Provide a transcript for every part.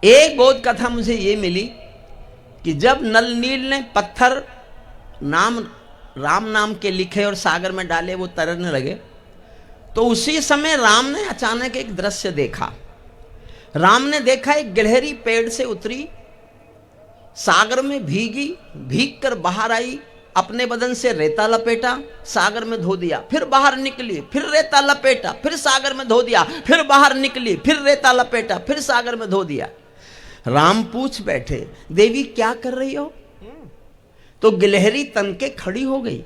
एक बोध कथा मुझे ये मिली कि जब नल नील ने पत्थर राम नाम के लिखे और सागर में डाले, वो तैरने लगे, तो उसी समय राम ने अचानक एक दृश्य देखा। राम ने देखा एक गिलहरी पेड़ से उतरी, सागर में भीग कर बाहर आई, अपने बदन से रेता लपेटा, सागर में धो दिया, फिर बाहर निकली, फिर रेता लपेटा, फिर सागर में धो दिया, फिर बाहर निकली, फिर रेता लपेटा, फिर सागर में धो दिया। राम पूछ बैठे, देवी क्या कर रही हो? तो गिलहरी तन के खड़ी हो गई,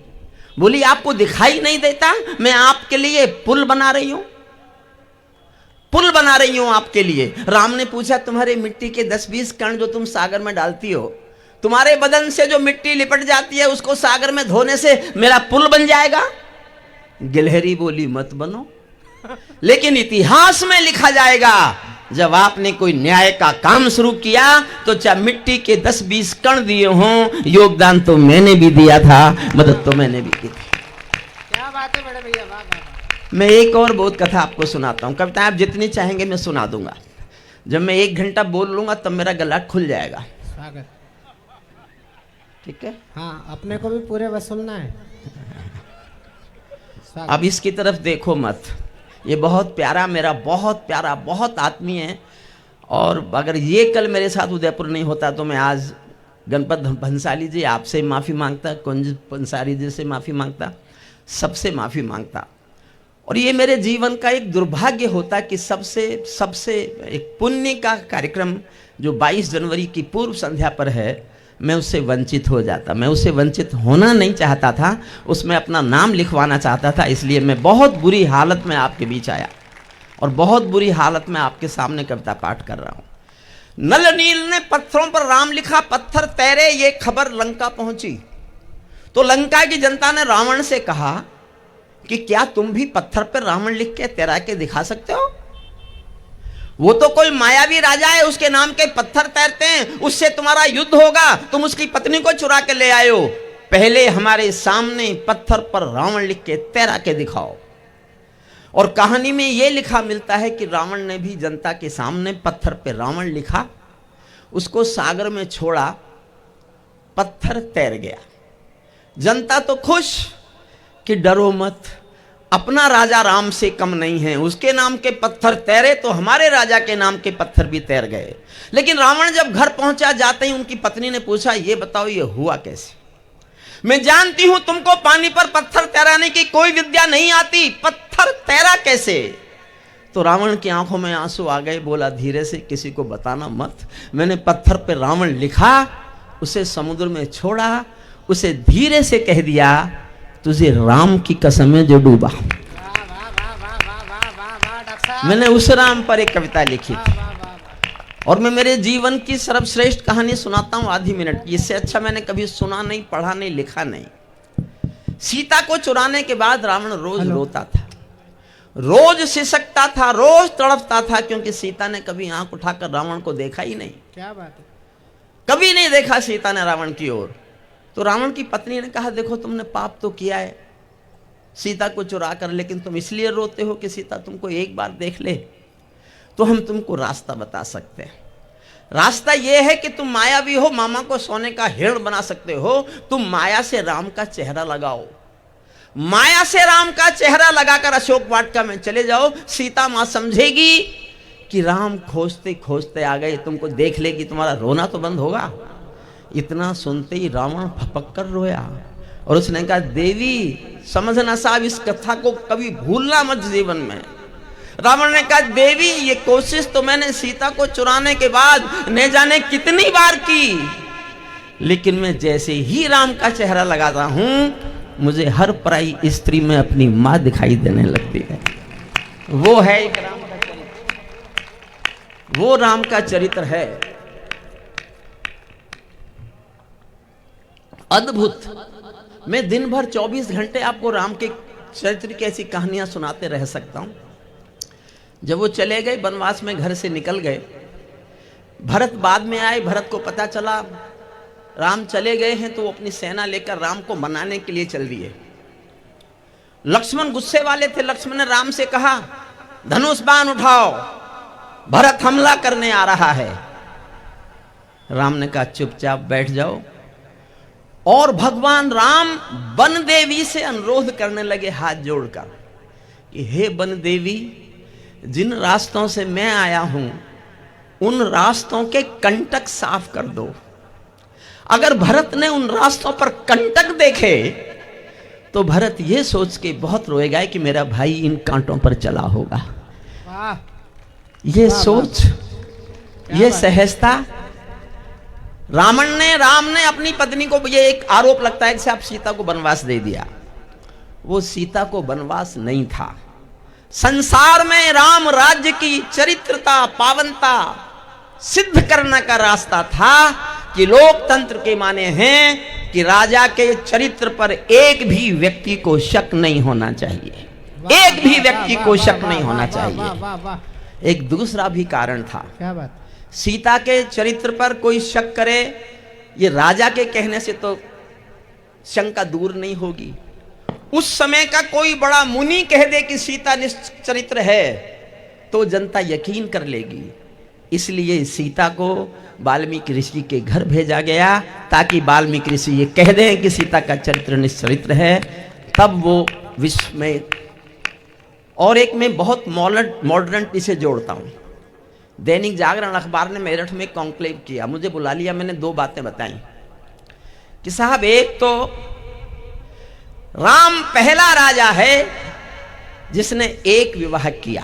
बोली आपको दिखाई नहीं देता, मैं आपके लिए पुल बना रही हूं, पुल बना रही हूं आपके लिए। राम ने पूछा, तुम्हारे मिट्टी के 10-20 कण जो तुम सागर में डालती हो, तुम्हारे बदन से जो मिट्टी लिपट जाती है उसको सागर में धोने से मेरा पुल बन जाएगा? गिलहरी बोली मत बनो, लेकिन इतिहास में लिखा जाएगा जब आपने कोई न्याय का काम शुरू किया तो चाहे मिट्टी के 10-20 कण दिए हों, योगदान तो मैंने भी दिया था, मदद तो मैंने भी की थी। क्या बात है बड़े भैया, वाह वाह। मैं एक और बोध कथा आपको सुनाता हूं। कविताएं आप जितनी चाहेंगे मैं सुना दूंगा। जब मैं 1 घंटा बोल लूंगा तब मेरा गला खुल जाएगा। स्वागत। ठीक है, हाँ, अपने को भी पूरे वसूलना है। अब इसकी तरफ देखो मत, ये बहुत प्यारा, मेरा बहुत प्यारा, बहुत आत्मीय है। और अगर ये कल मेरे साथ उदयपुर नहीं होता तो मैं आज गणपत भंसाली जी आपसे माफ़ी मांगता, कुंज पंसारी जी से माफ़ी मांगता, सबसे माफ़ी मांगता। और ये मेरे जीवन का एक दुर्भाग्य होता कि सबसे एक पुण्य का कार्यक्रम जो 22 जनवरी की पूर्व संध्या पर है, मैं उससे वंचित हो जाता। मैं उससे वंचित होना नहीं चाहता था, उसमें अपना नाम लिखवाना चाहता था, इसलिए मैं बहुत बुरी हालत में आपके बीच आया और बहुत बुरी हालत में आपके सामने कविता पाठ कर रहा हूं। नल नील ने पत्थरों पर राम लिखा, पत्थर तैरे, ये खबर लंका पहुंची तो लंका की जनता ने रावण से कहा कि क्या तुम भी पत्थर पर रावण लिख के तैरा के दिखा सकते हो? वो तो कोई मायावी राजा है, उसके नाम के पत्थर तैरते हैं, उससे तुम्हारा युद्ध होगा, तुम उसकी पत्नी को चुरा के ले आए हो, पहले हमारे सामने पत्थर पर रावण लिख के तैरा के दिखाओ। और कहानी में यह लिखा मिलता है कि रावण ने भी जनता के सामने पत्थर पर रावण लिखा, उसको सागर में छोड़ा, पत्थर तैर गया। जनता तो खुश कि डरो मत, अपना राजा राम से कम नहीं है, उसके नाम के पत्थर तैरे तो हमारे राजा के नाम के पत्थर भी तैर गए। लेकिन रावण जब घर पहुंचा, जाते ही उनकी पत्नी ने पूछा, ये बताओ ये हुआ कैसे? मैं जानती हूं तुमको पानी पर पत्थर तैराने की कोई विद्या नहीं आती, पत्थर तैरा कैसे? तो रावण की आंखों में आंसू आ गए, बोला धीरे से, किसी को बताना मत, मैंने पत्थर पर रावण लिखा, उसे समुद्र में छोड़ा, उसे धीरे से कह दिया तुझे राम की कसम है जो डूबा। मैंने उस राम पर एक कविता लिखी थी और मैं मेरे जीवन की सर्वश्रेष्ठ कहानी सुनाता हूं आधी मिनट की। इससे अच्छा मैंने कभी सुना नहीं, पढ़ा नहीं, लिखा नहीं। सीता को चुराने के बाद रावण रोज रोता था, रोज सिसकता था, रोज तड़पता था, क्योंकि सीता ने कभी आंख उठाकर रावण को देखा ही नहीं। क्या बात है, कभी नहीं देखा सीता ने रावण की ओर। तो रावण की पत्नी ने कहा, देखो तुमने पाप तो किया है सीता को चुरा कर, लेकिन तुम इसलिए रोते हो कि सीता तुमको एक बार देख ले, तो हम तुमको रास्ता बता सकते हैं। रास्ता यह है कि तुम मायावी हो, मामा को सोने का हिरण बना सकते हो, तुम माया से राम का चेहरा लगाओ, माया से राम का चेहरा लगाकर अशोक वाटिका में चले जाओ, सीता मां समझेगी कि राम खोजते खोजते आ गए, तुमको देख लेगी, तुम्हारा रोना तो बंद होगा। इतना सुनते ही रावण फपक कर रोया और उसने कहा, देवी समझना साहब, इस कथा को कभी भूलना मत जीवन में। रावण ने कहा, देवी ये कोशिश तो मैंने सीता को चुराने के बाद न जाने कितनी बार की, लेकिन मैं जैसे ही राम का चेहरा लगाता हूं, मुझे हर पराई स्त्री में अपनी मां दिखाई देने लगती है। वो है एक राम का चरित्र, वो राम का चरित्र है, अद्भुत। मैं दिन भर 24 घंटे आपको राम के चरित्र की ऐसी कहानियां सुनाते रह सकता हूं। जब वो चले गए वनवास में, घर से निकल गए, भरत बाद में आए, भरत को पता चला राम चले गए हैं, तो वो अपनी सेना लेकर राम को मनाने के लिए चल दिए। लक्ष्मण गुस्से वाले थे, लक्ष्मण ने राम से कहा, धनुष बाण उठाओ, भरत हमला करने आ रहा है। राम ने कहा चुपचाप बैठ जाओ। और भगवान राम वन देवी से अनुरोध करने लगे हाथ जोड़कर कि हे वन देवी, जिन रास्तों से मैं आया हूं उन रास्तों के कंटक साफ कर दो। अगर भरत ने उन रास्तों पर कंटक देखे तो भरत ये सोच के बहुत रोएगा कि मेरा भाई इन कांटों पर चला होगा। वाह, ये सोच, ये सहजता। राम ने अपनी पत्नी को, ये एक आरोप लगता है कि आप सीता को वनवास दे दिया। वो सीता को वनवास नहीं था। संसार में राम राज्य की चरित्रता, पावनता सिद्ध करने का रास्ता था कि लोकतंत्र के माने हैं कि राजा के चरित्र पर एक भी व्यक्ति को शक नहीं होना चाहिए। एक भी व्यक्ति को शक नहीं होना चाहिए। एक दूसरा भी कारण था। क्या बात? सीता के चरित्र पर कोई शक करे, ये राजा के कहने से तो शंका दूर नहीं होगी। उस समय का कोई बड़ा मुनि कह दे कि सीता निश्चरित्र है तो जनता यकीन कर लेगी। इसलिए सीता को वाल्मीकि ऋषि के घर भेजा गया ताकि वाल्मीकि ऋषि ये कह दें कि सीता का चरित्र निश्चरित्र है, तब वो विश्व में। और एक मैं बहुत मॉडर्न इसे जोड़ता हूं। दैनिक जागरण अखबार ने मेरठ में कॉन्क्लेव किया, मुझे बुला लिया। मैंने दो बातें बताई कि साहब, एक तो राम पहला राजा है जिसने एक विवाह किया,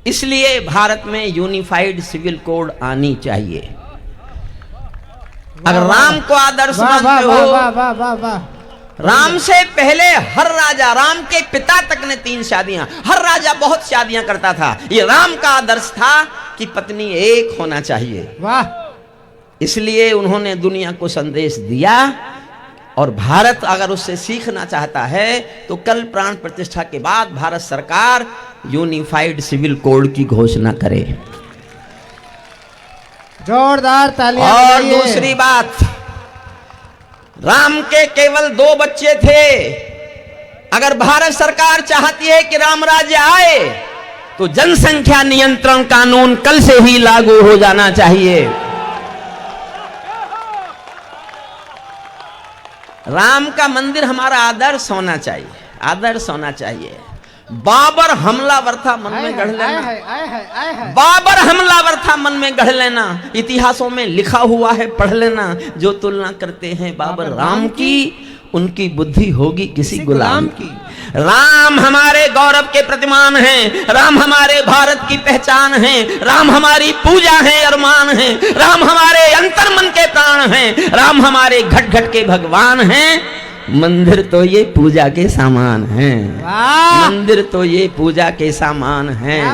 इसलिए भारत में यूनिफाइड सिविल कोड आनी चाहिए। अगर राम को आदर्श मानते हो, राम से पहले हर राजा, राम के पिता तक ने 3 शादियां, हर राजा बहुत शादियां करता था। ये राम का आदर्श था कि पत्नी एक होना चाहिए। वाह! इसलिए उन्होंने दुनिया को संदेश दिया। और भारत अगर उससे सीखना चाहता है तो कल प्राण प्रतिष्ठा के बाद भारत सरकार यूनिफाइड सिविल कोड की घोषणा करे। जोरदार तालियां। और दूसरी बात, राम के केवल 2 बच्चे थे। अगर भारत सरकार चाहती है कि राम राज्य आए तो जनसंख्या नियंत्रण कानून कल से ही लागू हो जाना चाहिए। राम का मंदिर हमारा आदर्श होना चाहिए, आदर्श होना चाहिए। बाबर हमलावर था, मन में गढ़ लेना। बाबर हमलावर था, मन में गढ़ लेना। इतिहासों में लिखा हुआ है, पढ़ लेना। जो तुलना करते हैं बाबर राम की, उनकी बुद्धि होगी किसी गुलाम की। राम हमारे गौरव के प्रतिमान हैं। राम हमारे भारत की पहचान है। राम हमारी पूजा है, अरमान है। राम हमारे अंतर्मन के प्राण हैं। राम हमारे घट घट के भगवान हैं। मंदिर तो ये पूजा के सामान हैं। मंदिर तो ये पूजा के सामान हैं।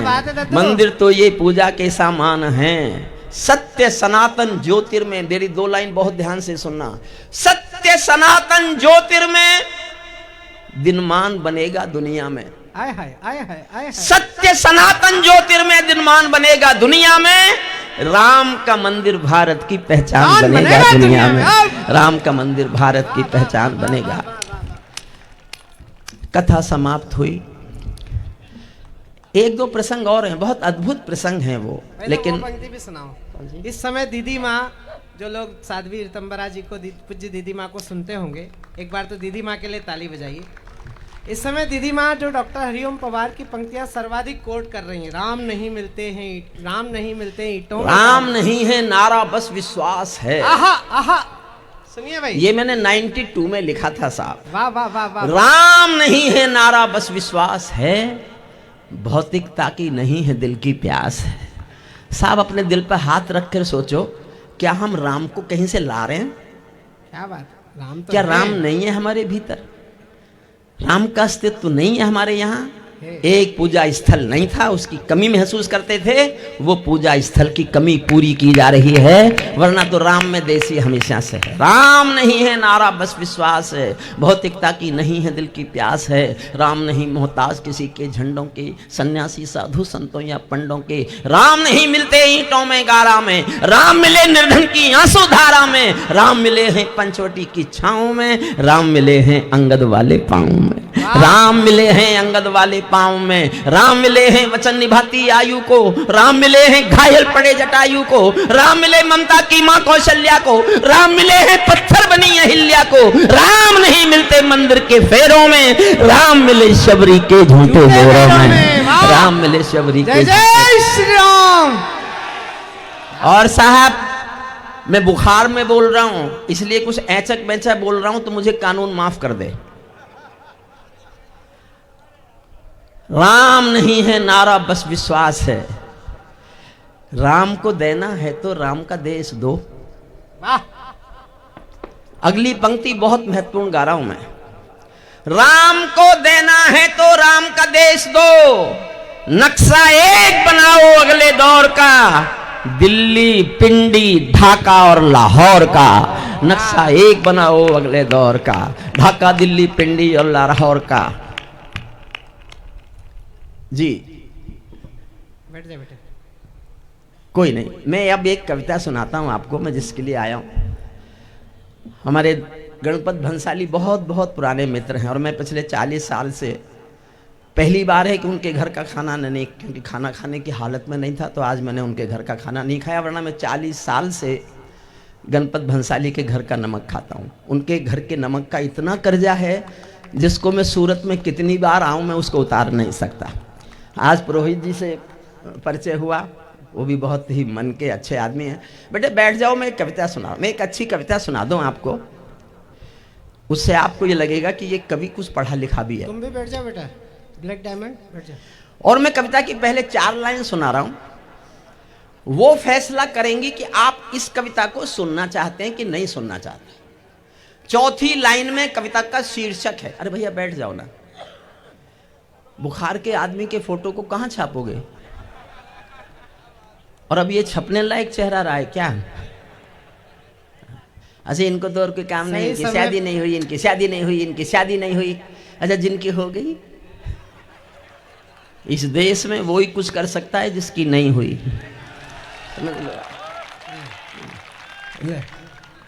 मंदिर तो ये पूजा के सामान हैं। सत्य सनातन ज्योतिर्मय, मेरी 2 लाइन बहुत ध्यान से सुनना। सत्य सनातन ज्योतिर्मय दिनमान बनेगा दुनिया में। आय हाय, आय हाय, आय हाय। सत्य सनातन ज्योतिर्मय दिनमान बनेगा दुनिया में। राम का मंदिर भारत की पहचान बनेगा दुनिया में। राम का मंदिर भारत की पहचान बनेगा। कथा समाप्त हुई। 1-2 प्रसंग और हैं, बहुत अद्भुत प्रसंग हैं वो, लेकिन वो पंक्ति भी सुनाओ। इस समय दीदी माँ, जो लोग साध्वी ऋतंबरा जी को, पूज्य दीदी माँ को सुनते होंगे, एक बार तो दीदी माँ के लिए ताली बजाइए। इस समय दीदी माँ जो डॉक्टर हरिओम पवार की पंक्तियां सर्वाधिक कोट कर रही हैं। राम नहीं मिलते हैं, राम नहीं मिलते हैं ईंटों, राम नहीं है नारा बस विश्वास है। आहा आहा, सुनिए भाई, ये मैंने 92 में लिखा था साहब। वाह वाह वाह वाह। राम नहीं है नारा बस विश्वास है, भौतिकता की नहीं है दिल की प्यास है। साहब, अपने दिल पर हाथ रखकर सोचो, क्या हम राम को कहीं से ला रहे हैं? क्या बात, राम तो क्या राम नहीं है हमारे भीतर? राम का अस्तित्व नहीं है हमारे यहाँ? एक पूजा स्थल नहीं था, उसकी कमी महसूस करते थे, वो पूजा स्थल की कमी पूरी की जा रही है। वरना तो राम में देसी हमेशा से है। राम नहीं है नारा बस विश्वास है, भौतिकता की नहीं है दिल की प्यास है। राम नहीं मोहताज किसी के झंडों के, सन्यासी साधु संतों या पंडों के। राम नहीं मिलते ईंटों में गारा में, राम मिले निर्धन की आंसू धारा में। राम मिले हैं पंचवटी की छाँव में, राम मिले हैं अंगद वाले पाँव में। राम मिले हैं अंगद वाले पांव में, राम मिले हैं वचन निभाती आयु को, राम मिले हैं घायल पड़े जटायु को, राम मिले ममता की मां कौशल्या को, राम मिले हैं पत्थर बनी अहिल्या को, राम नहीं मिलते मंदिर के फेरों में, राम मिले शबरी के झूठे मोरों में, राम मिले शबरी के। जय श्री राम। और साहब मैं बुखार में बोल रहा हूं, इसलिए कुछ ऐचक बैचा बोल रहा हूं तो मुझे कानून माफ कर दे। राम नहीं है नारा बस विश्वास है, राम को देना है तो राम का देश दो। वाह। अगली पंक्ति बहुत महत्वपूर्ण गा रहा हूं मैं। राम को देना है तो राम का देश दो, नक्शा एक बनाओ अगले दौर का, दिल्ली पिंडी ढाका और लाहौर का, नक्शा एक बनाओ अगले दौर का, ढाका दिल्ली पिंडी और लाहौर का। जी बैठ जा बेटे। कोई नहीं, मैं अब एक कविता सुनाता हूं आपको, मैं जिसके लिए आया हूं। हमारे गणपत भंसाली बहुत बहुत पुराने मित्र हैं और मैं पिछले 40 साल से पहली बार है कि उनके घर का खाना नहीं, क्योंकि खाना खाने की हालत में नहीं था तो आज मैंने उनके घर का खाना नहीं खाया, वरना मैं 40 साल से गणपत भंसाली के घर का नमक खाता हूँ। उनके घर के नमक का इतना कर्जा है जिसको मैं सूरत में कितनी बार आऊँ मैं उसको उतार नहीं सकता। आज पुरोहित जी से परिचय हुआ, वो भी बहुत ही मन के अच्छे आदमी हैं। बेटे बैठ जाओ, मैं एक कविता सुना, मैं एक अच्छी कविता सुना दूँ आपको, उससे आपको ये लगेगा कि ये कवि कुछ पढ़ा लिखा भी है। तुम भी बैठ जाओ बेटा, ब्लैक डायमंड बैठ जाओ। और मैं कविता की पहले 4 लाइन सुना रहा हूं, वो फैसला करेंगी कि आप इस कविता को सुनना चाहते हैं कि नहीं सुनना चाहते। चौथी लाइन में कविता का शीर्षक है, अरे भैया बैठ जाओ ना, बुखार के आदमी के फोटो को कहां छापोगे? और अब ये छपने लायक चेहरा रहा है क्या? अच्छा इनको तो और कोई काम नहीं, इनकी शादी नहीं हुई, इनकी शादी नहीं हुई, इनकी शादी नहीं हुई। अच्छा जिनकी हो गई, इस देश में वो ही कुछ कर सकता है जिसकी नहीं हुई।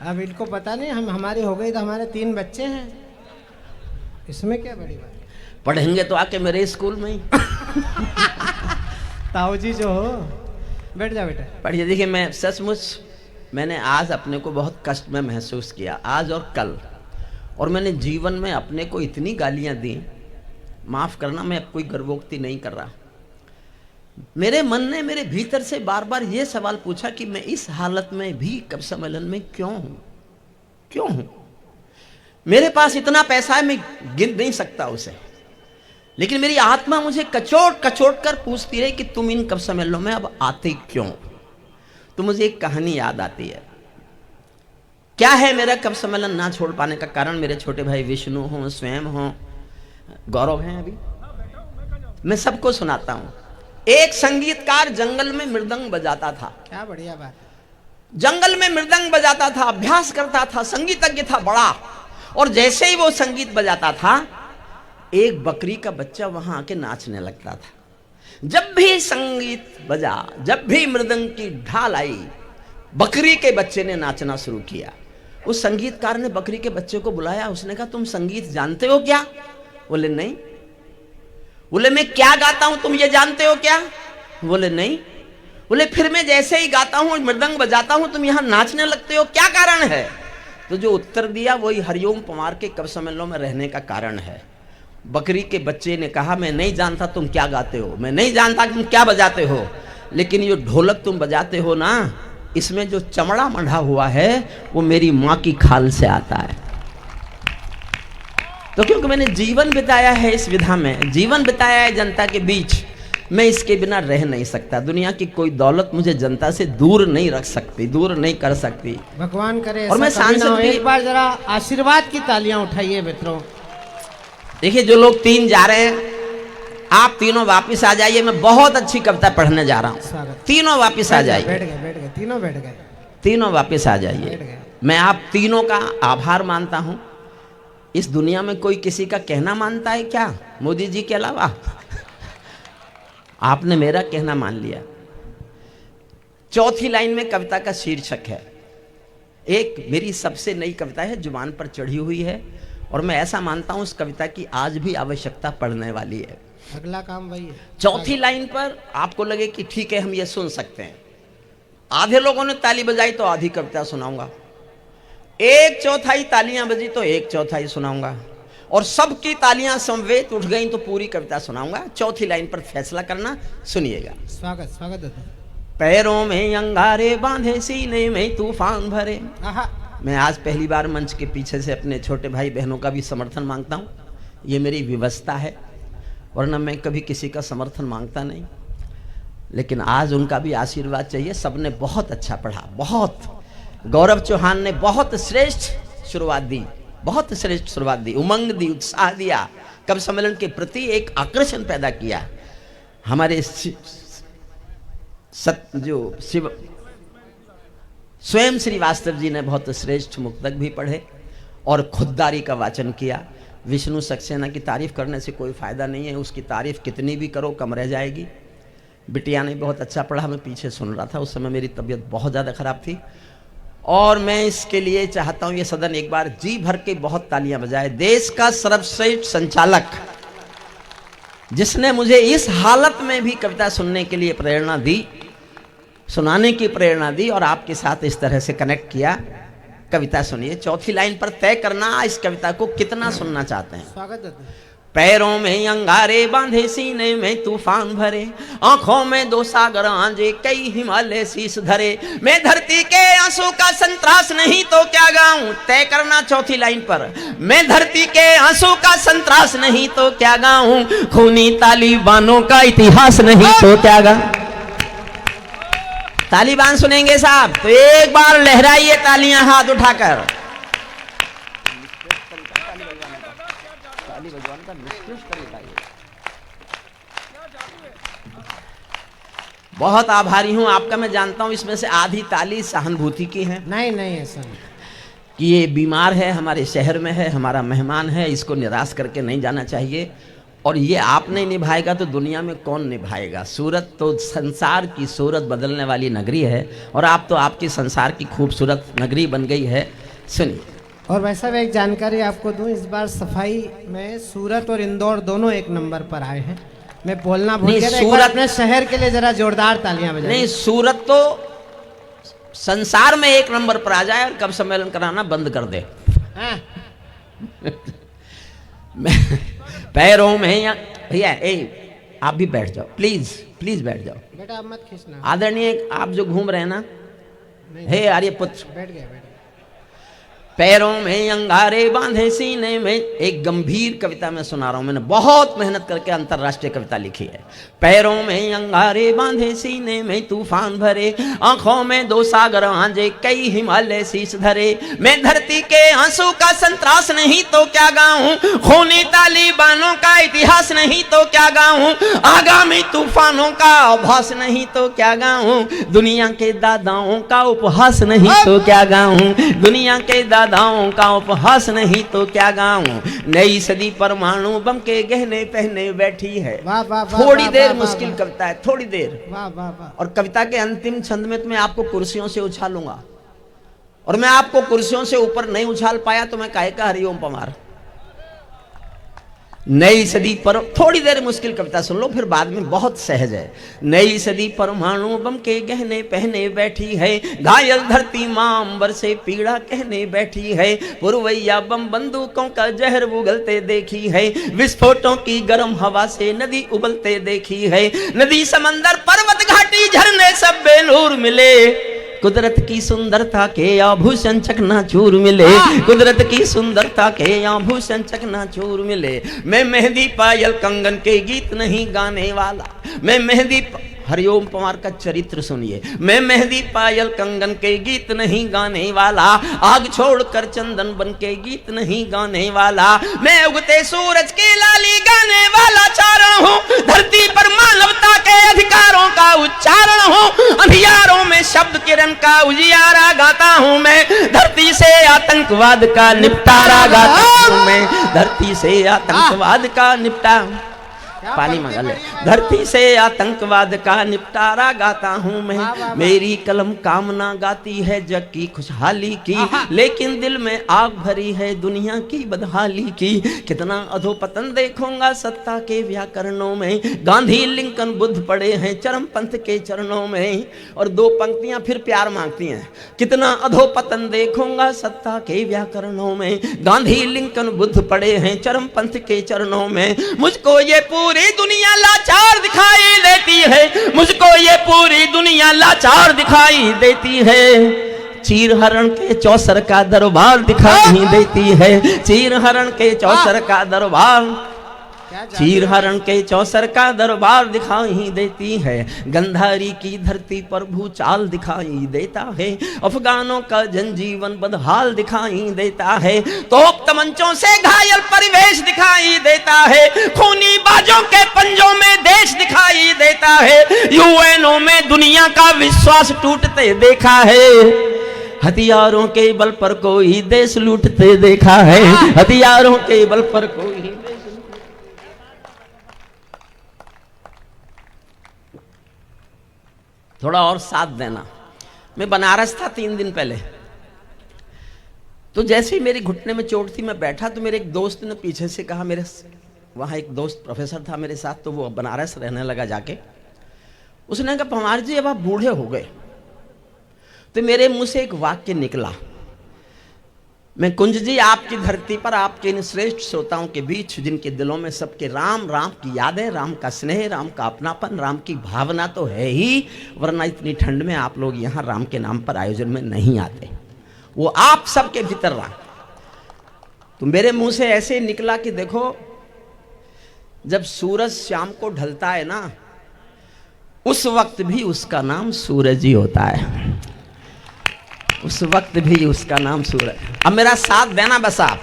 अब इनको पता नहीं, हमारी हो गई तो हमारे 3 बच्चे हैं, इसमें क्या बड़ी बात। पढ़ेंगे तो आके मेरे स्कूल में ही। ताऊ जी जो हो, बैठ जा बेटा। पढ़िए। देखिए मैं सचमुच मैंने आज अपने को बहुत कष्ट में महसूस किया, आज और कल, और मैंने जीवन में अपने को इतनी गालियां दी, माफ करना मैं अब कोई गर्वोक्ति नहीं कर रहा। मेरे मन ने मेरे भीतर से बार बार यह सवाल पूछा कि मैं इस हालत में भी कवि सम्मेलन में क्यों हूं, क्यों हूं? मेरे पास इतना पैसा है मैं गिन नहीं सकता उसे, लेकिन मेरी आत्मा मुझे कचोट कचोट कर पूछती रही कि तुम इन कवि सम्मेलनों में अब आते क्यों? तो मुझे एक कहानी याद आती है। क्या है मेरा कवि सम्मेलन ना छोड़ पाने का कारण? मेरे छोटे भाई विष्णु हों, स्वयं हों, गौरव हैं, अभी मैं सबको सुनाता हूं। एक संगीतकार जंगल में मृदंग बजाता था। क्या बढ़िया बात। जंगल में मृदंग बजाता था, अभ्यास करता था, संगीतज्ञ था बड़ा, और जैसे ही वो संगीत बजाता था एक बकरी का बच्चा वहां आके नाचने लगता था। जब भी संगीत बजा, जब भी मृदंग की ढाल आई, बकरी के बच्चे ने नाचना शुरू किया। उस संगीतकार ने बकरी के बच्चे को बुलाया, उसने कहा तुम संगीत जानते हो क्या? बोले नहीं। बोले मैं क्या गाता हूं तुम ये जानते हो क्या? बोले नहीं। बोले फिर मैं जैसे ही गाता हूं, मृदंग बजाता हूं, तुम यहां नाचने लगते हो, क्या कारण है? तो जो उत्तर दिया वही हरिओम पवार के कवि सम्मेलनों में रहने का कारण है। बकरी के बच्चे ने कहा मैं नहीं जानता तुम क्या गाते हो, मैं नहीं जानता तुम क्या बजाते हो, लेकिन ये ढोलक तुम बजाते हो ना, इसमें जो चमड़ा मंढा हुआ है वो मेरी माँ की खाल से आता है। तो क्योंकि मैंने जीवन बिताया है इस विधा में, जीवन बिताया है जनता के बीच, मैं इसके बिना रह नहीं सकता। दुनिया की कोई दौलत मुझे जनता से दूर नहीं रख सकती, दूर नहीं कर सकती। भगवान करे। और मैं सांसद भी, एक बार जरा आशीर्वाद की तालियां उठाइए मित्रों। देखिए जो लोग 3 जा रहे हैं, आप तीनों वापस आ जाइए, मैं बहुत अच्छी कविता पढ़ने जा रहा हूँ। तीनों वापस आ जाइए। बैठ गए, तीनों बैठ गए, तीनों वापस आ जाइए। मैं आप तीनों का आभार मानता हूँ। इस दुनिया में कोई किसी का कहना मानता है क्या, मोदी जी के अलावा? आपने मेरा कहना मान लिया। चौथी लाइन में कविता का शीर्षक है, एक मेरी सबसे नई कविता है, जुबान पर चढ़ी हुई है, और मैं ऐसा मानता हूं उस कविता की आज भी आवश्यकता पड़ने वाली है। अगला काम वही है। चौथी लाइन पर आपको लगे कि ठीक है हम ये सुन सकते हैं, आधे लोगों ने ताली बजाई तो आधी कविता सुनाऊंगा, एक चौथाई तालियां बजी तो एक चौथाई सुनाऊंगा, और सबकी तालियां समवेत उठ गई तो पूरी कविता सुनाऊंगा। चौथी लाइन पर फैसला करना, सुनिएगा। स्वागत स्वागत है। पैरों में अंगारे बांधे सीने में तूफान भरे। मैं आज पहली बार मंच के पीछे से अपने छोटे भाई बहनों का भी समर्थन मांगता हूं, ये मेरी व्यवस्था है, वरना मैं कभी किसी का समर्थन मांगता नहीं, लेकिन आज उनका भी आशीर्वाद चाहिए। सबने बहुत अच्छा पढ़ा, बहुत। गौरव चौहान ने बहुत श्रेष्ठ शुरुआत दी, बहुत श्रेष्ठ शुरुआत दी, उमंग दी, उत्साह दिया, कवि सम्मेलन के प्रति एक आकर्षण पैदा किया। हमारे स्वयं श्रीवास्तव जी ने बहुत श्रेष्ठ मुक्तक भी पढ़े और खुददारी का वाचन किया। विष्णु सक्सेना की तारीफ करने से कोई फायदा नहीं है, उसकी तारीफ कितनी भी करो कम रह जाएगी। बिटिया ने बहुत अच्छा पढ़ा, मैं पीछे सुन रहा था, उस समय मेरी तबीयत बहुत ज़्यादा खराब थी, और मैं इसके लिए चाहता हूं ये सदन एक बार जी भर के बहुत तालियां बजाए। देश का सर्वश्रेष्ठ संचालक जिसने मुझे इस हालत में भी कविता सुनने के लिए प्रेरणा दी, सुनाने की प्रेरणा दी, और आपके साथ इस तरह से कनेक्ट किया। कविता सुनिए। चौथी लाइन पर तय करना इस कविता को कितना सुनना चाहते हैं। स्वागत है। पैरों में अंगारे बांधे सीने में तूफान भरे, आंखों में दो सागर आंजे कई हिमालय शीश धरे, मैं धरती के आंसू का संतरास नहीं तो क्या गाऊं। तय करना चौथी लाइन पर, मैं धरती के आंसू का संतरास नहीं तो क्या गाऊं, खूनी तालिबानों का इतिहास नहीं तो क्या गाऊं। तालिबान सुनेंगे साहब तो एक बार लहराइए तालियां हाथ उठाकर। बहुत आभारी हूं आपका। मैं जानता हूं इसमें से आधी ताली सहानुभूति की है। नहीं नहीं ऐसा कि ये बीमार है, हमारे शहर में है, हमारा मेहमान है, इसको निराश करके नहीं जाना चाहिए, और ये आप नहीं निभाएगा तो दुनिया में कौन निभाएगा। सूरत तो संसार की सूरत बदलने वाली नगरी है, और आप तो आपकी संसार की खूबसूरत नगरी बन गई है। सुनिए। और वैसा भी एक जानकारी आपको दूं, इस बार सफाई में सूरत और इंदौर दोनों एक नंबर पर आए हैं। मैं बोलना भूल गया था, सूरत अपने शहर के लिए जरा जोरदार तालियां बजाएं। नहीं, सूरत तो संसार में एक नंबर पर आ जाए और कब सम्मेलन कराना बंद कर दे। पैरों में भैया आप भी बैठ जाओ, प्लीज प्लीज बैठ जाओ बेटा, आप मत खींचना। आदरणीय आप जो घूम रहे हैं ना, हे आर्यपुत्र बैठ गया। पैरों में अंगारे बांधे सीने में, एक गंभीर कविता मैं सुना रहा हूं, मैंने बहुत मेहनत करके अंतरराष्ट्रीय कविता लिखी है। पैरों में अंगारे बांधे सीने में तूफान भरे, आंखों में दो सागर आंजे कई हिमालय शीश धरे, मैं धरती के आंसू का संतरास नहीं तो क्या गाऊं, खूनी तालिबानों का इतिहास नहीं तो क्या गाऊं, आगामी तूफानों का आभास नहीं तो क्या गाऊं, दुनिया के दादाओं का उपहास नहीं तो क्या गाऊं, दुनिया के दादाओं का उपहास नहीं तो क्या गाऊं, नई सदी परमाणु बम के गहने पहने बैठी है। थोड़ी देर मुश्किल कविता है, थोड़ी देर। और कविता के अंतिम छंद में तो मैं आपको कुर्सियों से उछालूंगा, और मैं आपको कुर्सियों से ऊपर नहीं उछाल पाया तो मैं काहे का हरिओम पवार। नई सदी पर, थोड़ी देर मुश्किल कविता सुन लो, फिर बाद में बहुत सहज है। नई सदी परमाणु बम के गहने पहने बैठी है, घायल धरती मां अंबर से पीड़ा कहने बैठी है, पुरवैया बम बंदूकों का जहर उगलते देखी है, विस्फोटों की गर्म हवा से नदी उबलते देखी है, नदी समंदर पर्वत घाटी झरने सब बेनूर मिले, कुदरत की सुंदरता के आभूषण चकनाचूर मिले, कुदरत की सुंदरता के आभूषण चकनाचूर मिले, मैं मेहंदी पायल कंगन के गीत नहीं गाने वाला, मैं मेहंदी हरिओम पवार का चरित्र सुनिए, मैं मेहंदी पायल कंगन के गीत नहीं गाने वाला, आग छोड़कर चंदन बन के गीत नहीं गाने वाला, मैं उगते सूरज की लाली गाने वाला चारण हूँ, धरती पर मानवता के अधिकारों का उच्चारण हूँ, अंधियारों में शब्द किरण का उजियारा गाता हूँ मैं, धरती से आतंकवाद का निपटारा गाता हूँ मैं, धरती से आतंकवाद का निपटारा। पानी मंगा ले। धरती से आतंकवाद का निपटारा गाता हूँ मैं, मेरी कलम कामना गाती है जग की खुशहाली की, लेकिन दिल में आग भरी है दुनिया की बदहाली की। कितना अधोपतन देखूंगा सत्ता के व्याकरणों में, गांधी लिंकन बुद्ध पड़े हैं चरम पंथ के चरणों में। और दो पंक्तियां फिर प्यार मांगती हैं। कितना अधोपतन देखूंगा सत्ता के व्याकरणों में, गांधी लिंकन बुद्ध पड़े हैं चरम पंथ के चरणों में। मुझको ये पूरी दुनिया लाचार दिखाई देती है, मुझको ये पूरी दुनिया लाचार दिखाई देती है। चीर हरण के चौसर का दरबार दिखाई देती है, चीर हरण के चौसर का दरबार, चीर हरण के चौसर का दरबार दिखाई देती है। गंधारी की धरती पर भूचाल दिखाई देता है, अफगानों का जनजीवन बदहाल दिखाई देता है। तोप तमंचों से घायल परिवेश दिखाई देता है, खूनी बाजों के पंजों में देश दिखाई देता है। यूएनओ में दुनिया का विश्वास टूटते देखा है, हथियारों के बल पर कोई देश लूटते देखा है, हथियारों के बल पर कोई। थोड़ा और साथ देना। मैं बनारस था 3 दिन पहले, तो जैसे ही मेरी घुटने में चोट थी मैं बैठा तो मेरे एक दोस्त ने पीछे से कहा, मेरे वहाँ एक दोस्त प्रोफेसर था मेरे साथ, तो वो बनारस रहने लगा जाके। उसने कहा पवार जी अब आप बूढ़े हो गए। तो मेरे मुंह से एक वाक्य निकला, मैं कुंज जी आपकी धरती पर आपके इन श्रेष्ठ श्रोताओं के बीच जिनके दिलों में सबके राम राम की यादें, राम का स्नेह, राम का अपनापन, राम की भावना तो है ही, वरना इतनी ठंड में आप लोग यहाँ राम के नाम पर आयोजन में नहीं आते। वो आप सबके भीतर राम। तो मेरे मुंह से ऐसे निकला कि देखो, जब सूरज शाम को ढलता है ना, उस वक्त भी उसका नाम सूरज ही होता है, उस वक्त भी उसका नाम सूरज। अब मेरा साथ देना बस आप।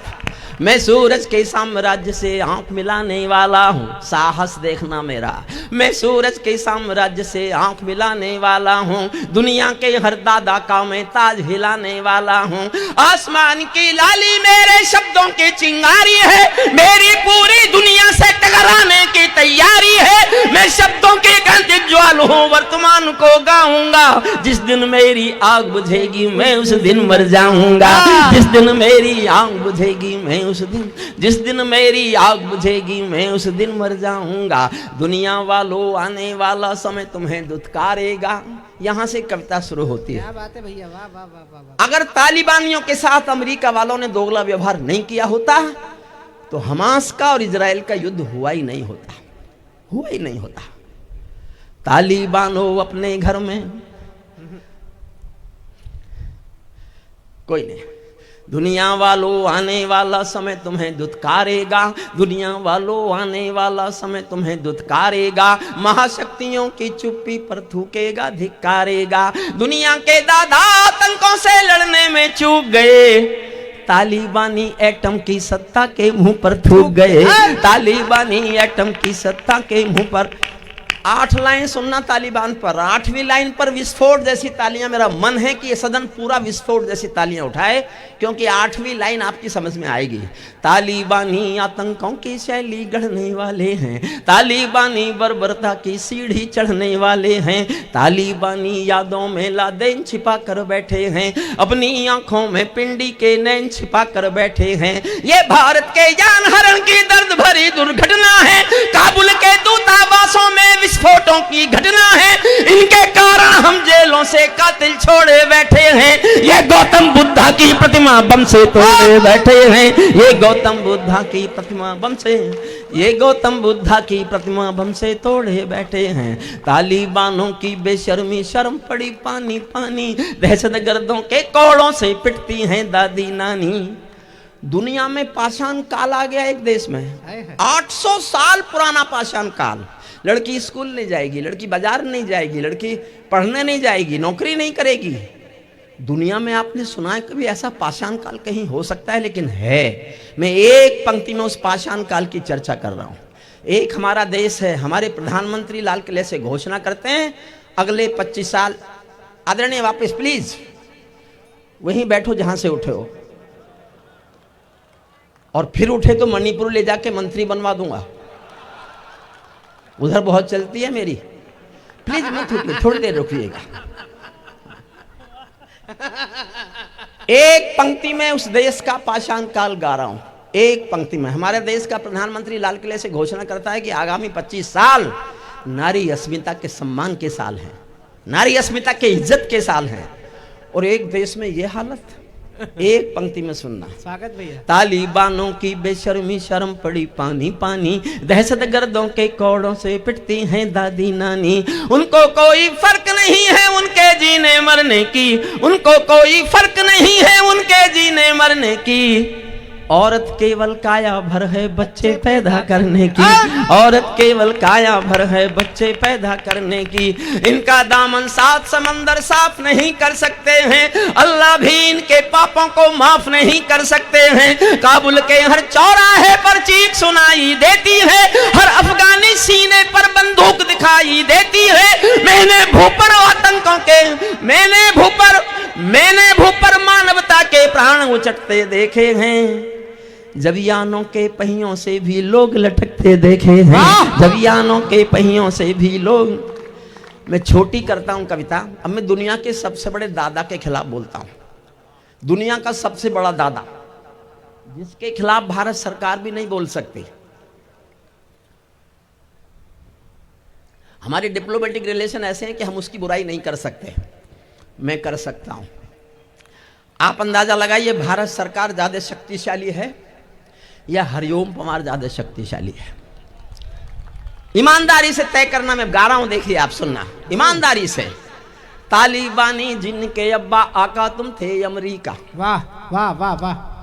मैं सूरज के साम्राज्य से आंख मिलाने वाला हूँ, साहस देखना मेरा। मैं सूरज के साम्राज्य से आंख मिलाने वाला हूँ, दुनिया के हर दादा का मैं ताज हिलाने वाला हूँ। आसमान की लाली मेरे शब्दों की चिंगारी है, मेरी पूरी दुनिया से टकराने की तैयारी है। मैं शब्दों की गंध ज्वाल हूँ, वर्तमान को गाऊंगा। जिस दिन मेरी आग बुझेगी मैं उस दिन मर जाऊंगा, जिस दिन मेरी आग बुझेगी मैं उस दिन, जिस दिन मेरी आग बुझेगी मैं उस दिन मर जाऊंगा। दुनिया वालों आने वाला समय तुम्हें दुत्कारेगा। यहां से कविता शुरू होती है। क्या बात है भैया, वाह वाह वाह वाह। अगर तालिबानियों के साथ अमेरिका वालों ने दोगला व्यवहार नहीं किया होता तो हमास का और इजराइल का युद्ध हुआ ही नहीं होता, हुआ ही नहीं होता। तालिबानों अपने घर में, कोई नहीं। दुनिया वालों आने वाला समय तुम्हें दुत्कारेगा, दुनिया वालों आने वाला समय तुम्हें दुत्कारेगा। महाशक्तियों की चुप्पी पर थूकेगा, धिक्कारेगा। दुनिया के दादा आतंकों से लड़ने में चूक गए, तालिबानी एटम की सत्ता के मुंह पर थूक गए, तालिबानी एटम की सत्ता के मुंह पर। 8 लाइन सुनना तालिबान पर, 8वीं लाइन पर विस्फोट जैसी तालियां। मेरा मन है कि ये सदन पूरा विस्फोट जैसी तालियां उठाए, क्योंकि 8वीं लाइन आपकी समझ में आएगी। तालिबानी आतंकों की शैली गढ़ने वाले हैं, तालिबानी बर्बरता की सीढ़ी चढ़ने वाले हैं, तालिबानी यादों में लादेन छिपा कर बैठे हैं, अपनी आंखों में पिंडी के नैन छिपा कर बैठे हैं। ये भारत के जान हरण की दर्द भरी दुर्घटना है, काबुल के दूतावासों में विस्फोटों की घटना है। इनके कारण हम जेलों से कातिल छोड़े बैठे हैं। ये गौतम बुद्धा की प्रतिमा बम से तोड़े बैठे हैं, ये गौतम बुद्धा की प्रतिमा बम से, ये गौतम बुद्धा की प्रतिमा बम से तोड़े बैठे हैं। तालिबानों की बेशर्मी शर्म पड़ी पानी पानी, दहशतगर्दों के कोड़ों से पिटती हैं दादी नानी। दुनिया में पाषाण काल आ गया एक देश में, 800 साल पुराना पाषाण काल। लड़की स्कूल नहीं जाएगी, लड़की बाजार नहीं जाएगी, लड़की पढ़ने नहीं जाएगी, नौकरी नहीं करेगी। दुनिया में आपने सुना है कभी ऐसा पाषाण काल कहीं हो सकता है? लेकिन है। मैं एक पंक्ति में उस पाषाण काल की चर्चा कर रहा हूं। एक हमारा देश है, हमारे प्रधानमंत्री लाल किले से घोषणा करते हैं अगले 25 साल। आदरणीय वापस प्लीज वहीं बैठो जहां से उठे हो, और फिर उठे तो मणिपुर ले जाके मंत्री बनवा दूंगा। उधर बहुत चलती है मेरी, प्लीज मत उठिए, थोड़ी देर रुकिएगा। एक पंक्ति में उस देश का पाषाण काल गा रहा हूं, एक पंक्ति में। हमारे देश का प्रधानमंत्री लाल किले से घोषणा करता है कि आगामी 25 साल नारी अस्मिता के सम्मान के साल हैं, नारी अस्मिता के इज्जत के साल हैं, और एक देश में ये हालत। एक पंक्ति में सुनना। स्वागत भैया। तालिबानों की बेशर्मी शर्म पड़ी पानी पानी, दहशत गर्दों के कौड़ों से पिटती हैं दादी नानी। उनको कोई फर्क नहीं है उनके जीने मरने की, उनको कोई फर्क नहीं है उनके जीने मरने की। औरत केवल काया भर है बच्चे पैदा करने की, औरत केवल काया भर है बच्चे पैदा करने की। इनका दामन 7 समंदर साफ नहीं कर सकते हैं, अल्लाह भी इनके पापों को माफ नहीं कर सकते हैं। काबुल के हर चौराहे पर चीख सुनाई देती है, हर अफगानी सीने पर बंदूक दिखाई देती है। मैंने भूपर आतंकों के, मैंने भूपर मानवता के प्राण उचटते देखे हैं। जब यानों के पहियों से भी लोग लटकते देखे हैं, जब यानों के पहियों से भी लोग। मैं छोटी करता हूं कविता। अब मैं दुनिया के सबसे बड़े दादा के खिलाफ बोलता हूं, दुनिया का सबसे बड़ा दादा, जिसके खिलाफ भारत सरकार भी नहीं बोल सकती। हमारे डिप्लोमेटिक रिलेशन ऐसे हैं कि हम उसकी बुराई नहीं कर सकते, मैं कर सकता हूं। आप अंदाजा लगाइए, भारत सरकार ज्यादा शक्तिशाली है या हरिओम पवार ज्यादा शक्तिशाली है? ईमानदारी से तय करना मैं गा रहा हूं, देखिए आप सुनना ईमानदारी से। तालिबानी जिनके अब्बा आका तुम थे अमरीका, वाह वाह वाह वाह।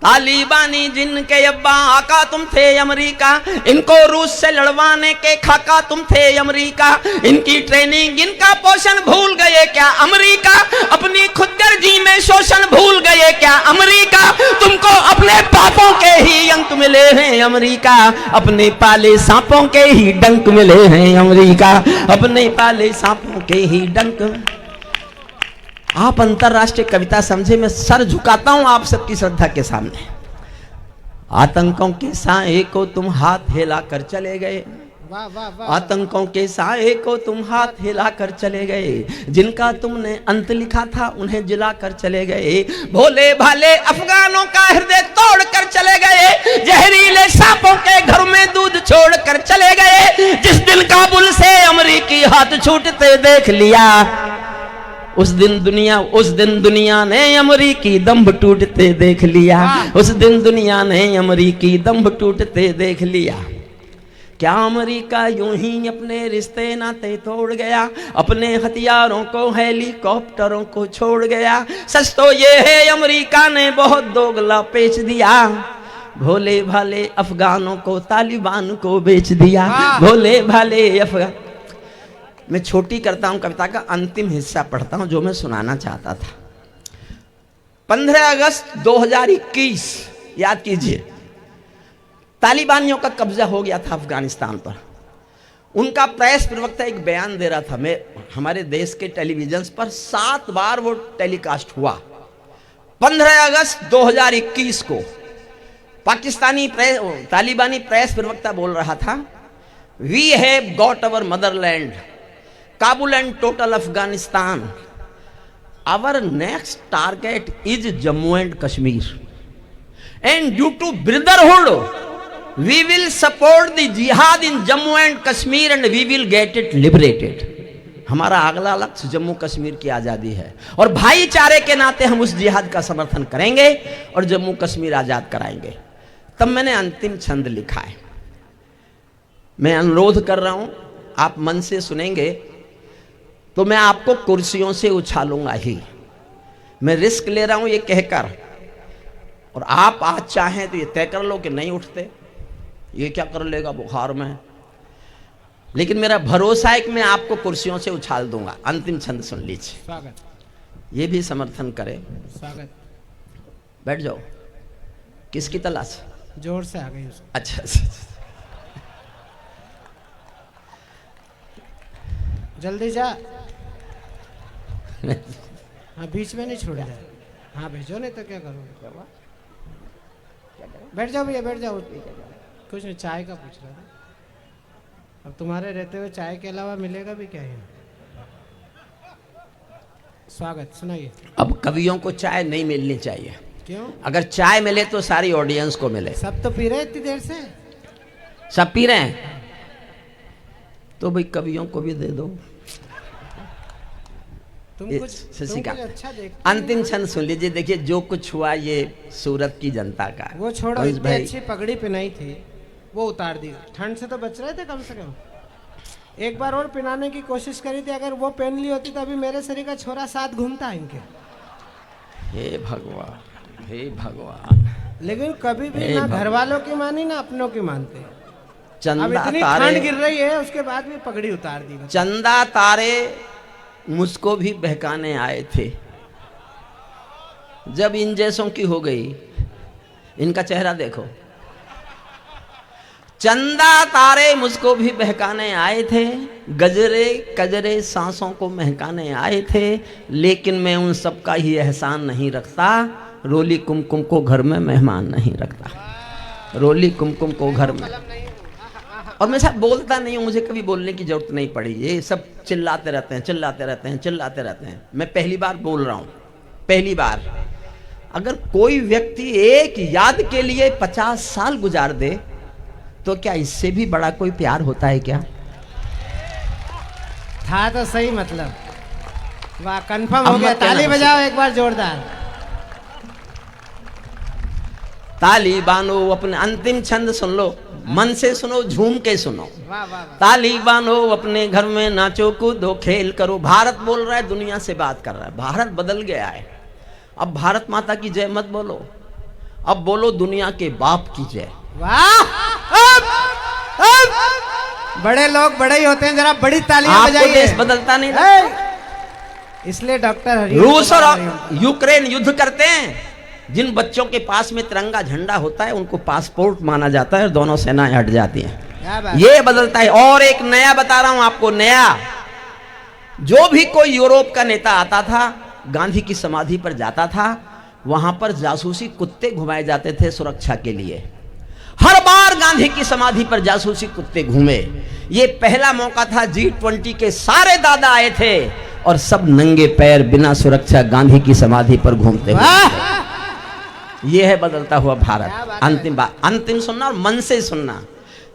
तालिबानी जिनके अब्बा आका तुम थे अमरीका, इनको रूस से लड़वाने के खाका तुम थे अमरीका। इनकी ट्रेनिंग इनका पोषण भूल गए क्या अमरीका, अपनी खुदगर्जी में शोषण भूल गए क्या अमरीका। तुमको अपने पापों के ही अंक मिले हैं अमरीका, अपने पाले सांपों के ही डंक मिले हैं अमरीका, अपने पाले सांपों के ही डंक। आप अंतरराष्ट्रीय कविता समझे, मैं सर झुकाता हूं आप सबकी श्रद्धा के सामने। आतंकों के साए को तुम हाथ हिला कर चले गए, वाह वाह वाह। आतंकों के साए को तुम हाथ हिला कर चले गए, जिनका तुमने अंत लिखा था उन्हें जिला कर चले गए। भोले भाले अफगानों का हृदय तोड़ कर चले गए, जहरीले सांपों के घर में दूध छोड़ कर चले गए। जिस दिन काबुल से अमरीकी हाथ छूटते देख लिया, उस दिन दुनिया ने अमरीकी दम्भ टूटते देख लिया, उस दिन दुनिया ने अमरीकी दम्भ टूटते देख लिया। क्या अमरीका यूं ही अपने रिश्ते नाते तोड़ गया, अपने हथियारों को हेलीकॉप्टरों को छोड़ गया? सच तो ये है अमरीका ने बहुत दोगला पेच दिया, भोले भाले अफगानों को तालिबान को बेच दिया, भोले भाले अफगान। मैं छोटी करता हूं कविता का अंतिम हिस्सा पढ़ता हूं जो मैं सुनाना चाहता था। 15 अगस्त 2021 याद कीजिए, तालिबानियों का कब्जा हो गया था अफगानिस्तान पर। उनका प्रेस प्रवक्ता एक बयान दे रहा था, मैं हमारे देश के टेलीविजन पर 7 बार वो टेलीकास्ट हुआ। 15 अगस्त 2021 को तालिबानी प्रेस प्रवक्ता बोल रहा था, we have got our motherland, Kabul and total Afghanistan. Our next target is Jammu and Kashmir. And due to brotherhood, we will support the jihad in Jammu and Kashmir and we will get it liberated. हमारा अगला लक्ष्य जम्मू कश्मीर की आज़ादी है और भाईचारे के नाते हम उस जिहाद का समर्थन करेंगे और जम्मू कश्मीर आज़ाद कराएंगे। तब मैंने अंतिम छंद लिखा है। मैं अनुरोध कर रहा हूं, आप मन से सुनेंगे तो मैं आपको कुर्सियों से उछालूंगा ही। मैं रिस्क ले रहा हूं ये कहकर, और आप आज चाहें तो ये तय कर लो कि नहीं उठते, ये क्या कर लेगा बुखार में, लेकिन मेरा भरोसा है कि मैं आपको कुर्सियों से उछाल दूंगा। अंतिम छंद सुन लीजिए, स्वागत। ये भी समर्थन करे। स्वागत। बैठ जाओ। किसकी तलाश? जोर से आ गई उसको। अच्छा, जल्दी जा। हाँ, बीच में नहीं छोड़ दे। हाँ भेजो, नहीं तो क्या करोगे। बैठ जाओ भैया, बैठ जाओ। कुछ नहीं, चाय का पूछ रहा था। अब तुम्हारे रहते हुए चाय के अलावा मिलेगा भी क्या है? स्वागत, सुनाइए। अब कवियों को चाय नहीं मिलनी चाहिए। क्यों? अगर चाय मिले तो सारी ऑडियंस को मिले। सब तो पी रहे इतनी देर से। सब पी रहे हैं तो भाई कवियों को भी दे दो। तुम कुछ अच्छा देखते। अंतिम छंद सुन लीजिए। देखिए जो कुछ हुआ ये सूरत की जनता का। वो छोड़ो, इतनी अच्छी पगड़ी पहनाई थी वो उतार दी। ठंड से तो बच रहे थे कम से कम। एक बार और पहनाने की कोशिश करी थी, अगर वो पहन ली होती तो अभी मेरे शरीर का छोरा साथ घूमता इनके। हे भगवान, हे भगवान। लेकिन कभी भी ना घर वालों की मानी ना अपनों की मानते। चंदा अब इतनी ठंड गिर रही है उसके बाद भी पगड़ी उतार दी। चंदा तारे मुझको भी बहकाने आए थे, जब इन जैसों की हो गई। इनका चेहरा देखो। चंदा तारे मुझको भी बहकाने आए थे, गजरे कजरे सांसों को महकाने आए थे, लेकिन मैं उन सब का ही एहसान नहीं रखता। रोली कुमकुम को घर में मेहमान नहीं रखता। रोली कुमकुम को घर में। और मैं सब बोलता नहीं हूँ, मुझे कभी बोलने की जरूरत नहीं पड़ी। ये सब चिल्लाते रहते हैं, चिल्लाते रहते हैं, चिल्लाते रहते हैं। मैं पहली बार बोल रहा हूँ, पहली बार। अगर कोई व्यक्ति एक याद के लिए 50 साल गुजार दे तो क्या इससे भी बड़ा कोई प्यार होता है क्या? था तो सही, मतलब वाह, कंफर्म हो गया। ताली बजाओ एक बार जोरदार। ताली बानो। अपने अंतिम छंद सुन लो, मन से सुनो, झूम के सुनो। वाह वाह। ताली बानो, अपने घर में नाचो कूदो खेल करो। भारत बोल रहा है, दुनिया से बात कर रहा है। भारत बदल गया है। अब भारत माता की जय मत बोलो, अब बोलो दुनिया के बाप की जय। वाह। बड़े लोग बड़े ही होते हैं, जरा बड़ी तालियां बजाइए। देश बदलता नहीं, इसलिए डॉक्टर रूस और यूक्रेन युद्ध करते हैं। जिन बच्चों के पास में तिरंगा झंडा होता है उनको पासपोर्ट माना जाता है और दोनों सेनाएं हट जाती हैं। ये बदलता है। और एक नया बता रहा हूं आपको, नया। जो भी कोई यूरोप का नेता आता था, गांधी की समाधि पर जाता था, वहां पर जासूसी कुत्ते घुमाए जाते थे सुरक्षा के लिए। हर बार गांधी की समाधि पर जासूसी कुत्ते घूमे। ये पहला मौका था, G20 के सारे दादा आए थे और सब नंगे पैर बिना सुरक्षा गांधी की समाधि पर घूमते हुए। ये है बदलता हुआ भारत। अंतिम बात, अंतिम सुनना और मन से सुनना।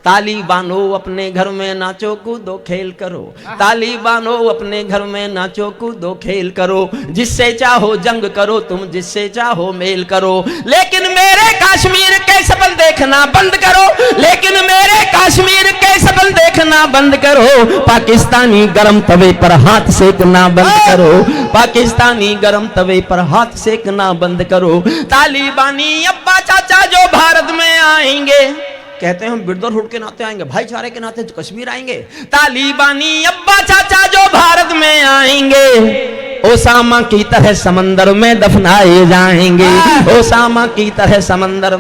ताली बानो, अपने घर में नाचो कूदो खेल करो। ताली बानो, अपने घर में नाचो कूदो खेल करो। जिससे चाहो जंग करो तुम, जिससे चाहो मेल करो। लेकिन मेरे कश्मीर के सपन देखना बंद करो। लेकिन मेरे कश्मीर के सपन देखना बंद करो। पाकिस्तानी गरम तवे पर हाथ सेकना बंद करो। पाकिस्तानी गरम तवे पर हाथ सेकना बंद करो। तालिबानी अब्बा चाचा जो भारत में आएंगे, कहते हैं हम ब्रदरहुड के नाते आएंगे, भाईचारे के नाते तो कश्मीर आएंगे। तालिबानी अब्बा चाचा जो भारत में आएंगे, ओसामा की तरह समंदर में दफनाए जाएंगे। ओसामा की तरह समंदर,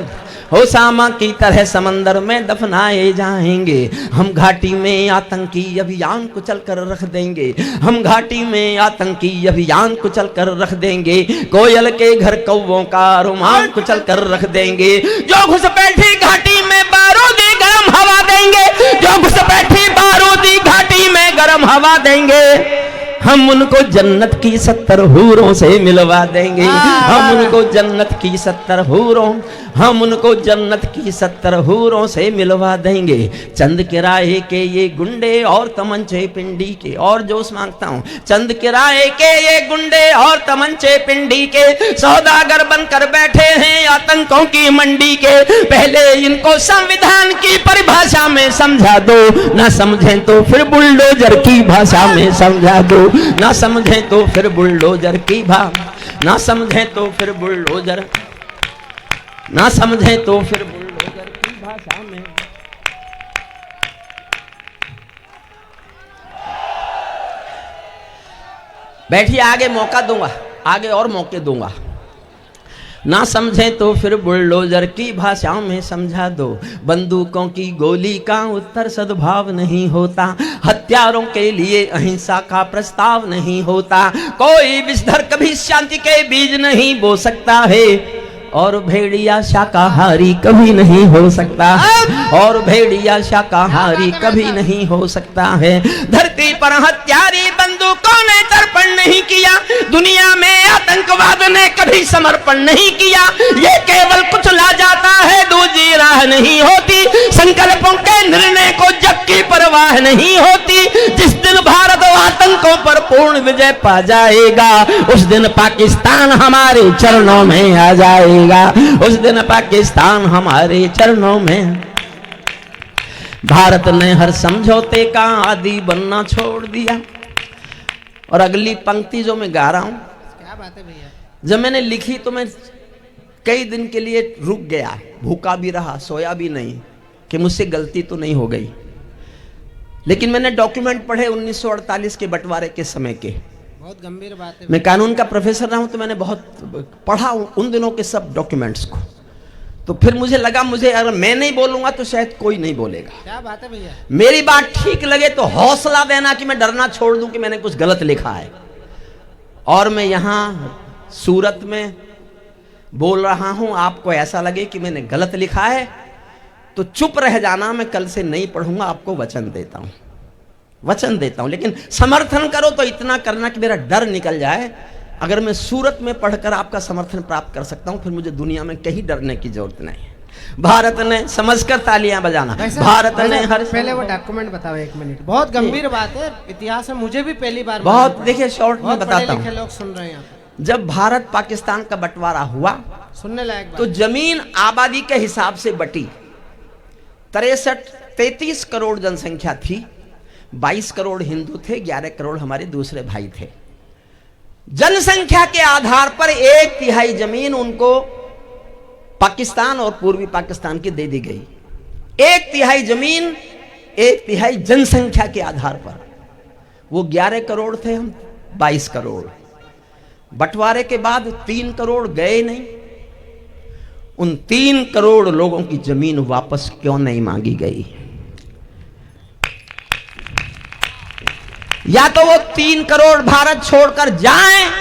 ओसामा की तरह समंदर में दफनाए जाएंगे। हम घाटी में आतंकी अभियान कुचल कर रख देंगे। हम घाटी में आतंकी अभियान कुचल कर रख देंगे। कोयल के घर कौवों का रुमाल कुचल कर रख देंगे। जो घुसपैठी घाटी में बारूदी गर्म हवा देंगे, जो घुसपैठी बारूदी घाटी में गर्म हवा देंगे, हम उनको जन्नत की 70 हूरों से मिलवा देंगे। हम उनको जन्नत की 70 हूरों, हम उनको जन्नत की 70 हूरों से मिलवा देंगे। चंद किराए के ये गुंडे और तमंचे पिंडी के, और जोश मांगता हूँ। चंद किराए के ये गुंडे और तमंचे पिंडी के, सौदागर बनकर बैठे हैं आतंकों की मंडी के। पहले इनको संविधान की परिभाषा में समझा दो, ना समझें तो फिर बुलडोजर की भाषा में समझा दो। ना समझें तो फिर बुलडोजर की ना समझें तो फिर बुलडोजर, ना समझें तो फिर बुलडोजर की भाषा में। बैठिए, आगे मौका दूंगा, आगे और मौके दूंगा। ना समझें तो फिर बुलडोजर की भाषा में समझा दो। बंदूकों की गोली का उत्तर सद्भाव नहीं होता। हत्यारों के लिए अहिंसा का प्रस्ताव नहीं होता। कोई विषधर कभी शांति के बीज नहीं बो सकता है। और भेड़िया शाकाहारी कभी नहीं हो सकता, और भेड़िया शाकाहारी कभी नहीं हो सकता है। धरती पर हत्यारी बंदूकों ने तर्पण नहीं किया, दुनिया में आतंकवाद ने कभी समर्पण नहीं किया। ये केवल कुचला जाता है, दूसरी राह नहीं होती। संकल्पों के निर्णय को जग की परवाह नहीं होती। जिस दिन भारत आतंकों पर पूर्ण विजय पा जाएगा, उस दिन पाकिस्तान हमारे चरणों में आ जाएगा, उस दिन पाकिस्तान हमारे चरणों में। भारत ने हर समझौते का आदी बनना छोड़ दिया। और अगली पंक्ति जो मैं गा रहा हूं, क्या बात है भैया। जब मैंने लिखी तो मैं कई दिन के लिए रुक गया, भूखा भी रहा, सोया भी नहीं कि मुझसे गलती तो नहीं हो गई। लेकिन मैंने डॉक्यूमेंट पढ़े 1948 के बंटवारे के समय के। बहुत गंभीर बात है। मैं कानून का प्रोफेसर रहा हूं तो मैंने बहुत पढ़ा उन दिनों के सब डॉक्यूमेंट्स को। तो फिर मुझे लगा, मुझे अगर मैं नहीं बोलूंगा तो शायद कोई नहीं बोलेगा। क्या बात है भैया। मेरी बात ठीक लगे तो हौसला देना कि मैं डरना छोड़ दूं कि मैंने कुछ गलत लिखा है। और मैं यहां सूरत में बोल रहा हूं, आपको ऐसा लगे कि मैंने गलत लिखा है तो चुप रह जाना, मैं कल से नहीं पढ़ूंगा, आपको वचन देता हूं, वचन देता हूं। लेकिन समर्थन करो तो इतना करना कि मेरा डर निकल जाए। अगर मैं सूरत में पढ़कर आपका समर्थन प्राप्त कर सकता हूं, फिर मुझे दुनिया में कहीं डरने की जरूरत नहीं। भारत ने, समझकर तालियां बजाना, भारत ने हर, पहले वो डॉक्यूमेंट बताओ 1 मिनट। बहुत गंभीर बात है, इतिहास में मुझे भी पहली बार बहुत, देखिए शॉर्ट में बताता हूं। लोग सुन रहे हैं। जब भारत पाकिस्तान का बंटवारा हुआ, सुनने लायक बात। तो जमीन आबादी के हिसाब से बटी। 33 करोड़ जनसंख्या थी, 22 करोड़ हिंदू थे, 11 करोड़ हमारे दूसरे भाई थे। जनसंख्या के आधार पर 1/3 जमीन उनको पाकिस्तान और पूर्वी पाकिस्तान की दे दी गई। 1/3 जमीन, 1/3 जनसंख्या के आधार पर। वो 11 करोड़ थे, हम 22 करोड़। बंटवारे के बाद 3 करोड़ गए नहीं। उन 3 करोड़ लोगों की जमीन वापस क्यों नहीं मांगी गई? या तो वो 3 करोड़ भारत छोड़कर जाएं,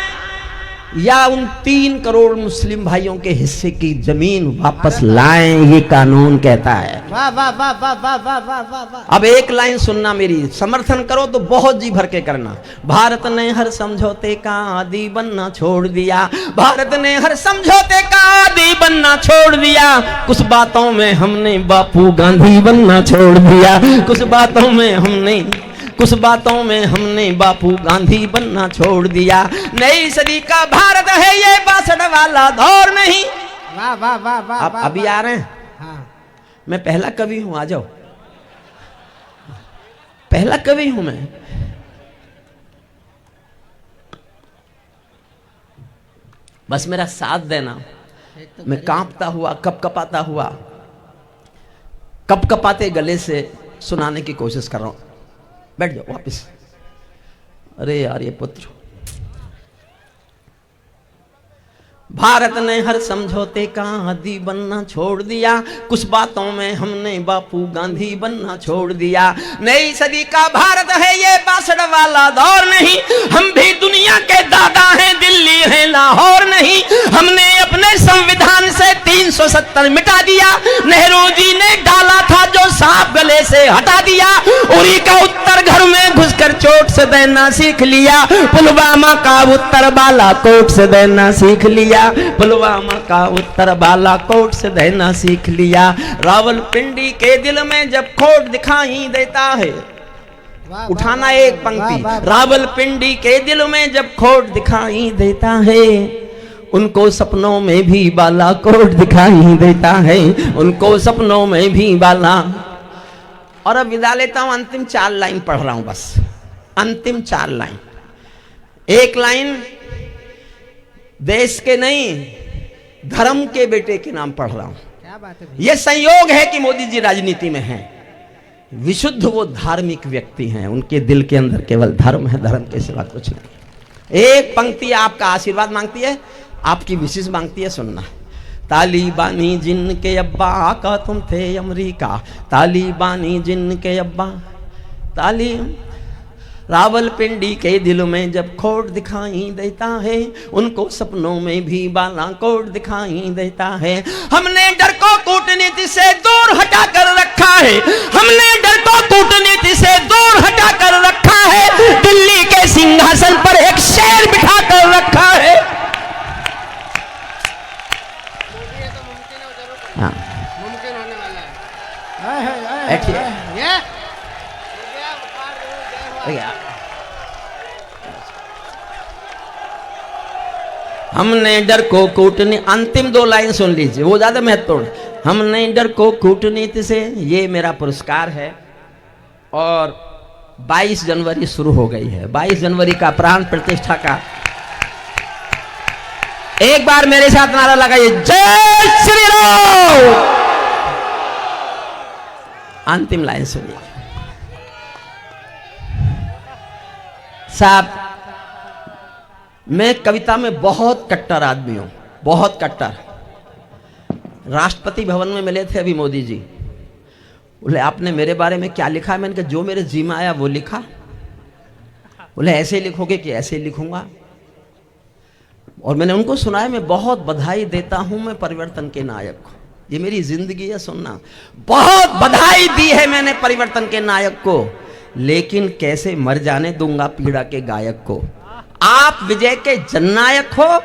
या उन 3 करोड़ मुस्लिम भाइयों के हिस्से की जमीन वापस लाएं, ये कानून कहता है। वाह वाह वाह वाह वाह वाह वाह वाह वाह। अब एक लाइन सुनना मेरी, समर्थन करो तो बहुत जी भर के करना। भारत ने हर समझौते का आदी बनना छोड़ दिया, भारत ने हर समझौते का आदी बनना छोड़ दिया। कुछ बातों में हमने बापू गांधी बनना छोड़ दिया, कुछ बातों में हमने बापू गांधी बनना छोड़ दिया। नई सदी का भारत है ये 62 वाला दौर नहीं। वाह वाह वाह वाह। आप अभी आ रहे हैं? हाँ। मैं पहला कवि हूं, आ जाओ। पहला कवि हूं मैं। बस मेरा साथ देना। मैं कांपता हुआ, कपकपाता हुआ, कपकपाते गले से सुनाने की कोशिश कर रहा हूं। बैठ जाओ वापस। अरे यार ये पुत्र। भारत ने हर समझौते का आदी बनना छोड़ दिया, कुछ बातों में हमने बापू गांधी बनना छोड़ दिया। नई सदी का भारत है ये 62 वाला दौर नहीं। हम भी दुनिया के दादा हैं, दिल्ली है लाहौर नहीं। हमने अपने संविधान से 370 मिटा दिया, नेहरू जी ने डाला था जो सांप गले से हटा दिया। उरी का उत्तर घर में घुसकर चोट से देना सीख लिया, पुलवामा का उत्तर बालाकोट से देना सीख लिया, पुलवामा का उत्तर बालाकोट से देना सीख लिया। रावलपिंडी के दिल में जब खोट दिखाई देता है, उठाना एक पंक्ति। रावलपिंडी के दिल में जब खोट दिखाई देता है, उनको सपनों में भी बालाकोट दिखाई देता है, उनको सपनों में भी बाला। और अब विदा लेता हूं, अंतिम 4 लाइन पढ़ रहा हूं, बस अंतिम 4 लाइन। एक लाइन देश के नहीं, धर्म के बेटे के नाम पढ़ रहा हूं। क्या बात है। यह संयोग है कि मोदी जी राजनीति में हैं। विशुद्ध वो धार्मिक व्यक्ति हैं, उनके दिल के अंदर केवल धर्म है, धर्म के सिवा कुछ नहीं। एक पंक्ति आपका आशीर्वाद मांगती है, आपकी विशेष मांगती है, सुनना। तालिबानी जिनके अब्बा का तुम थे अमरीका, तालिबानी जिनके अब्बा, रावलपिंडी के दिल में जब खोट दिखाई देता है, उनको सपनों में भी बालाकोट दिखाई देता है। हमने डर को कूटनीति से दूर हटा कर रखा है, हमने डर को कूटनीति से दूर हटा कर रखा है। दिल्ली के सिंहासन पर एक शेर बिठा कर रखा है। हाँ, मुमकिन होने वाला है। बैठिए। हमने डर को कूटनीति, अंतिम 2 लाइन सुन लीजिए, वो ज्यादा महत्वपूर्ण। हमने डर को कूटनीति से, ये मेरा पुरस्कार है। और 22 जनवरी शुरू हो गई है, 22 जनवरी का प्राण प्रतिष्ठा का। एक बार मेरे साथ नारा लगाइए, जय श्री राम। अंतिम लाइन सुनिए साहब, मैं कविता में बहुत कट्टर आदमी हूं, बहुत कट्टर। राष्ट्रपति भवन में मिले थे अभी मोदी जी, बोले आपने मेरे बारे में क्या लिखा? मैंने कहा जो मेरे जी में आया वो लिखा। बोले ऐसे लिखोगे कि ऐसे लिखूंगा? और मैंने उनको सुनाया, मैं बहुत बधाई देता हूं मैं परिवर्तन के नायक को, ये मेरी जिंदगी है सुनना। बहुत बधाई दी है मैंने परिवर्तन के नायक को, लेकिन कैसे मर जाने दूंगा पीड़ा के गायक को। आप विजय के जननायक हो,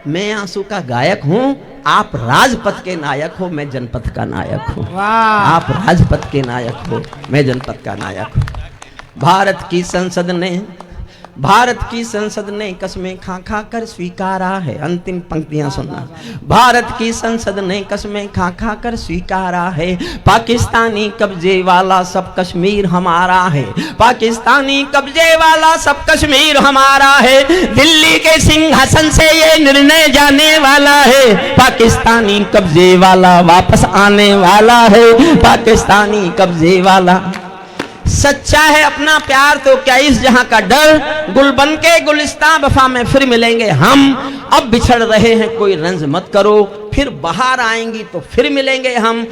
मैं आंसू का गायक हूं। आप राजपथ के नायक हो, मैं जनपथ का नायक हूं। आप राजपथ के नायक हो, मैं जनपथ का नायक हूं। भारत की संसद ने कसमें खा खा कर स्वीकारा है। अंतिम पंक्तियां सुनना। भारत की संसद ने कसमें खा खा कर स्वीकारा है, पाकिस्तानी कब्जे वाला सब कश्मीर हमारा है। पाकिस्तानी कब्जे वाला सब कश्मीर हमारा है। दिल्ली के सिंहासन से ये निर्णय जाने वाला है, पाकिस्तानी कब्जे वाला वापस आने वाला है। पाकिस्तानी कब्जे वाला सच्चा है अपना प्यार तो क्या इस जहां का डर। गुल बन के गुलिस्तां वफा में फिर मिलेंगे हम। अब बिछड़ रहे हैं कोई रंज मत करो, फिर बाहर आएंगी तो फिर मिलेंगे हम।